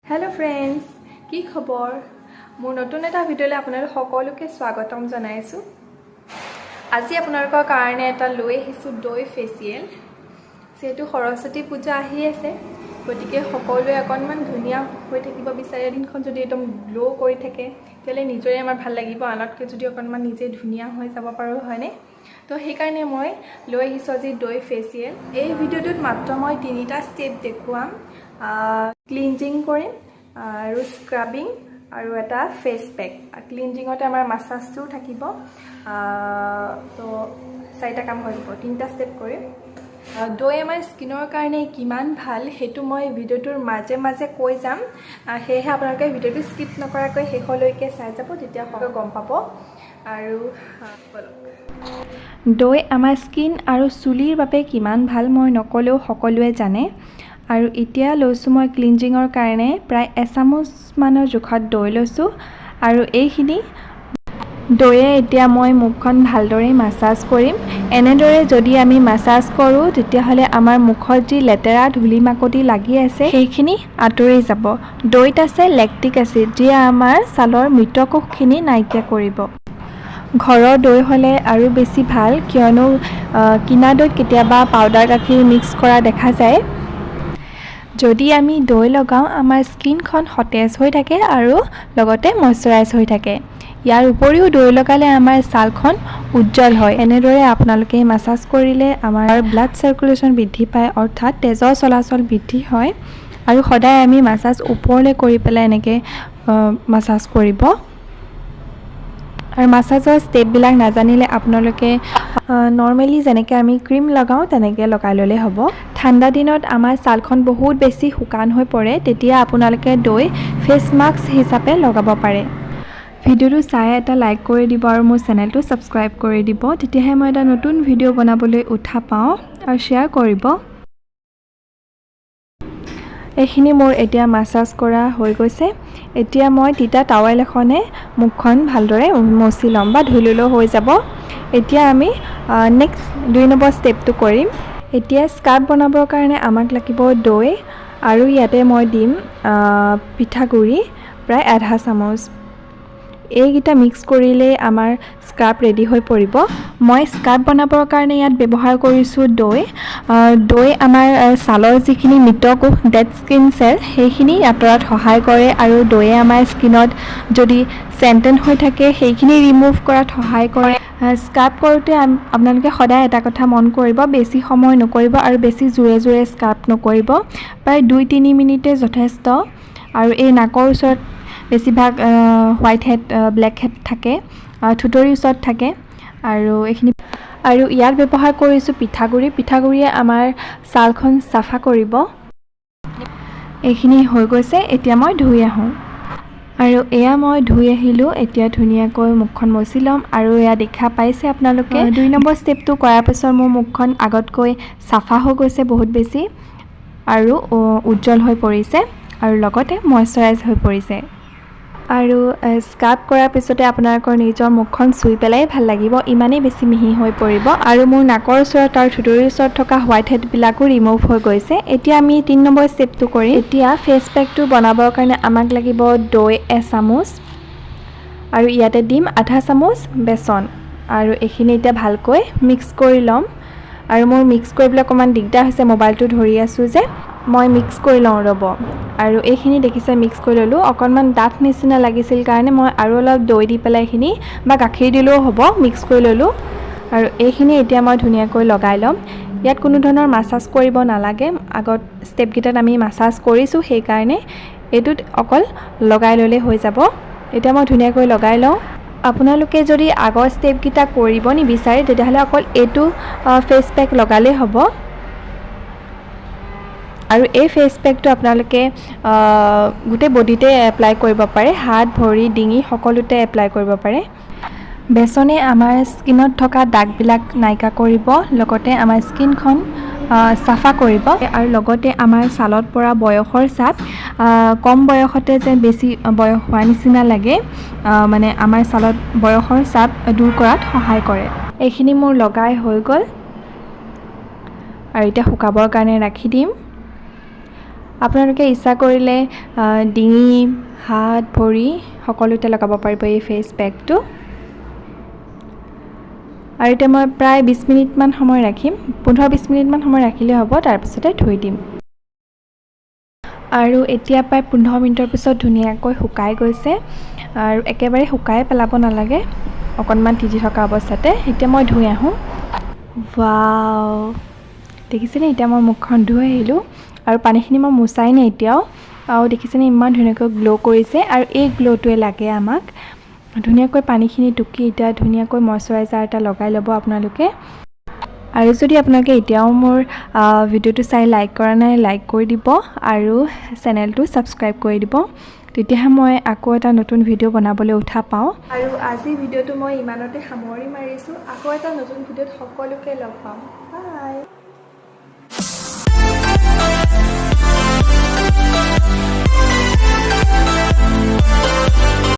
Hello friends की खबर मोर नतुन एटा भिडिओले आपनालोक सकलोके स्वागतम जनाइछु। আজি আপোনালোকৰ কাৰণে এটা লৈ আহিছো দৈ ফেচিয়েল। যেহেতু সৰস্বতী পূজা আহি আছে গতিকে সকলোৱে অকণমান ধুনীয়া হৈ থাকিব বিচাৰে, দিনখন যদি একদম গ্লো কৰি থাকে তেলে নিজৰে আমাৰ ভাল লাগিব, আনতকে যদি অকণমান নিজে ধুনীয়া হৈ যাব পাৰো হয়নে। তো সেইকাৰণে মই লৈ আহিছো আজি দৈ ফেচিয়েল। এই ভিডিঅ'টোত মাত্ৰ মই তিনিটা ষ্টেপ দেখুৱাম, ক্লিনজিং কৰিম আৰু স্ক্ৰাবিং আৰু এটা ফেস পেক। ক্লিনজিঙতে আমাৰ মাসাজটো থাকিব, তো চাৰিটা কাম কৰিব, তিনিটা ষ্টেপ কৰিম। দৈ আমাৰ স্কিনৰ কাৰণে কিমান ভাল সেইটো মই ভিডিঅ'টোৰ মাজে মাজে কৈ যাম, সেয়েহে আপোনালোকে ভিডিঅ'টো স্কিপ নকৰাকৈ শেষলৈকে চাই যাব, তেতিয়া সকলোৱে গম পাব। আৰু দৈ আমাৰ স্কিন আৰু চুলিৰ বাবে কিমান ভাল মই নকলেও সকলোৱে জানে। আৰু এতিয়া লৈছোঁ মই ক্লিনজিঙৰ কাৰণে প্ৰায় এচামুচ মানৰ জোখত দৈ লৈছোঁ, আৰু এইখিনি দৈয়ে এতিয়া মই মুখখন ভালদৰে মাসাজ কৰিম। এনেদৰে যদি আমি মাসাজ কৰোঁ তেতিয়াহ'লে আমাৰ মুখত যি লেতেৰা ধূলি মাকতি লাগি আছে সেইখিনি আঁতৰি যাব। দৈত আছে লেক্টিক এচিড যিয়ে আমাৰ ছালৰ মৃত কোষখিনি নাইকিয়া কৰিব। ঘৰৰ দৈ হ'লে আৰু বেছি ভাল, কিয়নো কিনা দৈত কেতিয়াবা পাউডাৰ গাখীৰ মিক্স কৰা দেখা যায়। যদি আমি দৈ লগাওঁ আমাৰ স্কিনখন সতেজ হৈ থাকে আৰু লগতে ময়শ্চাৰাইজ হৈ থাকে। ইয়াৰ উপৰিও দৈ লগালে আমাৰ ছালখন উজ্জ্বল হয়। এনেদৰে আপোনালোকে মাসাজ কৰিলে আমাৰ ব্লাড সাৰ্কুলেশ্যন বৃদ্ধি পায়, অৰ্থাৎ তেজৰ চলাচল বৃদ্ধি হয়। আৰু সদায় আমি মাসাজ ওপৰলৈ কৰি পেলাই এনেকৈ মাসাজ কৰিব। আৰু মাসাজৰ ষ্টেপবিলাক নাজানিলে আপোনালোকে নৰ্মেলি যেনেকৈ আমি ক্ৰীম লগাওঁ তেনেকৈ লগাই ল'লে হ'ব। ঠাণ্ডা দিনত আমাৰ ছালখন বহুত বেছি শুকান হৈ পৰে, তেতিয়া আপোনালোকে দৈ ফেচ মাস্ক হিচাপে লগাব পাৰে। ভিডিঅ'টো চাই এটা লাইক কৰি দিব আৰু মোৰ চেনেলটো ছাবস্ক্ৰাইব কৰি দিব, তেতিয়াহে মই এটা নতুন ভিডিঅ' বনাবলৈ উৎসাহ পাওঁ। আৰু শ্বেয়াৰ কৰিব। এইখিনি মোৰ এতিয়া মাসাজ কৰা হৈ গৈছে। এতিয়া মই তিতা টাৱেল এখনে মুখখন ভালদৰে মচি ল'ম বা ধুই ল'লেও হৈ যাব। এতিয়া আমি নেক্সট 2 নম্বৰ ষ্টেপটো কৰিম। এতিয়া স্কাৰ্ফ বনাবৰ কাৰণে আমাক লাগিব দৈ, আৰু ইয়াতে মই দিম পিঠাগুড়ি প্ৰায় আধা চামুচ। এইকেইটা মিক্স কৰিলেই আমাৰ স্কাৰ্ফ ৰেডি হৈ পৰিব। মই স্কাৰ্ফ বনাবৰ কাৰণে ইয়াত ব্যৱহাৰ কৰিছোঁ দৈ। দৈ আমাৰ ছালৰ যিখিনি মৃত কোষ ডেড স্কিন চেল সেইখিনি আঁতৰাত সহায় কৰে, আৰু দৈয়ে আমাৰ স্কিনত যদি চেণ্টেন হৈ থাকে সেইখিনি ৰিমুভ কৰাত সহায় কৰে। স্কাৰ্ফ কৰোঁতে আপোনালোকে সদায় এটা কথা মন কৰিব, বেছি সময় নকৰিব আৰু বেছি জোৰে জোৰে স্কাৰ্ফ নকৰিব। প্ৰায় 2-3 মিনিটে যথেষ্ট। আৰু এই নাকৰ ওচৰত বেছিভাগ হোৱাইট হেড ব্লেক হেড থাকে, থুতৰিৰ ওচৰত থাকে, আৰু এইখিনি। আৰু ইয়াত ব্যৱহাৰ কৰিছোঁ পিঠাগুড়ি। পিঠাগুড়িয়ে আমাৰ ছালখন চাফা কৰিব। এইখিনি হৈ গৈছে, এতিয়া মই ধুই আহোঁ। আৰু এয়া মই ধুই আহিলোঁ। এতিয়া ধুনীয়াকৈ মুখখন মচি ল'ম, আৰু এয়া দেখা পাইছে আপোনালোকে 2 নম্বৰ ষ্টেপটো কৰাৰ পিছত মোৰ মুখখন আগতকৈ চাফা হৈ গৈছে বহুত বেছি, আৰু উজ্জ্বল হৈ পৰিছে, আৰু লগতে ময়শ্চাৰাইজ হৈ পৰিছে। আৰু স্কাৰ্ফ কৰাৰ পিছতে আপোনালোকৰ নিজৰ মুখখন চুই পেলাই ভাল লাগিব, ইমানেই বেছি মিহি হৈ পৰিব। আৰু মোৰ নাকৰ ওচৰত আৰু থুতৰিৰ ওচৰত থকা হোৱাইট হেডবিলাকো ৰিমুভ হৈ গৈছে। এতিয়া আমি 3 নম্বৰ ষ্টেপটো কৰিম। এতিয়া ফেচ পেকটো বনাবৰ কাৰণে আমাক লাগিব দৈ এচামুচ, আৰু ইয়াতে দিম আধা চামুচ বেচন, আৰু এইখিনি এতিয়া ভালকৈ মিক্স কৰি ল'ম। আৰু মোৰ মিক্স কৰিবলৈ অকণমান দিগদাৰ হৈছে, মোবাইলটো ধৰি আছোঁ যে, মই মিক্স কৰি লওঁ ৰ'ব। আৰু এইখিনি দেখিছে মিক্স কৰি ল'লোঁ। অকণমান ডাঠ নিচিনা লাগিছিল কাৰণে মই আৰু অলপ দৈ দি পেলাই এইখিনি বা গাখীৰ দিলেও হ'ব মিক্স কৰি ল'লোঁ। আৰু এইখিনি এতিয়া মই ধুনীয়াকৈ লগাই ল'ম। ইয়াত কোনো ধৰণৰ মাসাজ কৰিব নালাগে, আগত ষ্টেপকেইটাত আমি মাসাজ কৰিছোঁ, সেইকাৰণে এইটোত অকল লগাই ল'লে হৈ যাব। এতিয়া মই ধুনীয়াকৈ লগাই লওঁ। আপোনালোকে যদি আগৰ ষ্টেপকেইটা কৰিব নিবিচাৰে তেতিয়াহ'লে অকল এইটো ফেচ পেক লগালেই হ'ব। আৰু এই ফেচ পেকটো আপোনালোকে গোটেই বডিতে এপ্লাই কৰিব পাৰে, হাত ভৰি ডিঙি সকলোতে এপ্লাই কৰিব পাৰে। বেচনে আমাৰ স্কিনত থকা দাগবিলাক নাইকিয়া কৰিব, লগতে আমাৰ স্কিনখন চাফা কৰিব, আৰু লগতে আমাৰ ছালত পৰা বয়সৰ ছাপ কম বয়সতে যে বেছি বয়স হোৱা নিচিনা লাগে, মানে আমাৰ ছালত বয়সৰ ছাপ দূৰ কৰাত সহায় কৰে। এইখিনি মোৰ লগাই হৈ গ'ল, আৰু এতিয়া শুকাবৰ কাৰণে ৰাখি দিম। আপোনালোকে ইচ্ছা কৰিলে ডিঙি হাত ভৰি সকলোতে লগাব পাৰিব এই ফেচ পেকটো আৰু এতিয়া মই প্ৰায় 20 মিনিটমান সময় ৰাখিম 15-20 মিনিটমান সময় ৰাখিলে হ'ব তাৰপিছতে ধুই দিম আৰু এতিয়া প্ৰায় 15 মিনিটৰ পিছত ধুনীয়াকৈ শুকাই গৈছে আৰু একেবাৰে শুকাই পেলাব নালাগে অকণমান তিতি থকা অৱস্থাতে এতিয়া মই ধুই আহোঁ ৱাও দেখিছেনে এতিয়া মই মুখখন ধুই আহিলোঁ আৰু পানীখিনি মই মুচাই নাই এতিয়াও আৰু দেখিছেনে ইমান ধুনীয়াকৈ গ্লো কৰিছে আৰু এই গ্লোটোৱে লাগে আমাক ধুনীয়াকৈ পানীখিনি টুকি এতিয়া ধুনীয়াকৈ ময়শ্চাৰাইজাৰ এটা লগাই ল'ব আপোনালোকে আৰু যদি আপোনালোকে এতিয়াও মোৰ ভিডিঅ'টো চাই লাইক কৰা নাই লাইক কৰি দিব আৰু চেনেলটো ছাবস্ক্ৰাইব কৰি দিব তেতিয়াহে মই আকৌ এটা নতুন ভিডিঅ' বনাবলৈ উঠা পাওঁ আৰু আজি ভিডিঅ'টো মই ইমানতে সামৰি মাৰিছোঁ আকৌ এটা নতুন ভিডিঅ'ত সকলোকে লগ পাম বাই